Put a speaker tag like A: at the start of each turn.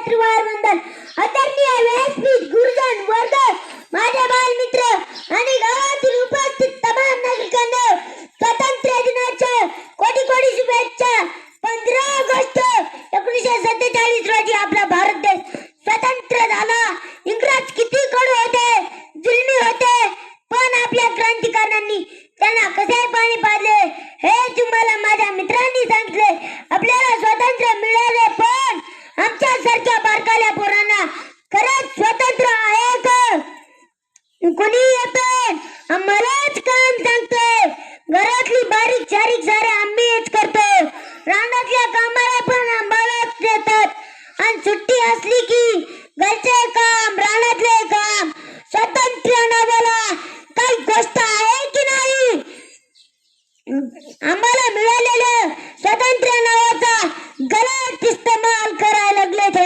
A: त्रिवार वंदन आदरणीय व्यासपीठ गुरुजन वर्ग माझे बालमित्र आणि गावातील उपस्थित तमाम नागरिकांना स्वातंत्र्य दिनाच्या कोटी कोटी शुभेच्छा। 15 ऑगस्ट 1947 रोजी आपला भारत देश स्वतंत्र झाला। इंग्रज किती कडू होते, जुलमी होते, पण आपल्या क्रांतिकारकांनी त्यांना कसे पाणी पाजले हे तुम्हाला माझ्या मित्रांनी सांगितले। आपल्याला स्वातंत्र्य मिळाले, पण आमच्या सारख्या बारकाल्या पोरांना खरंच स्वातंत्र्य आहे का? कोणी येतं आम्हालाच काम सांगतोय, घरातली बारीक सारीक सारे आम्हीच करतो, रानातल्या कामाला पण आम्हालाच देतात आणि सुट्टी असली की घरचे काम रानातले काम। स्वातंत्र्य नावाला काही गोष्ट आहे की नाही? आम्हाला मिळालेलं स्वातंत्र्य नावाचा गलत इस्तेमाल करायला लागले।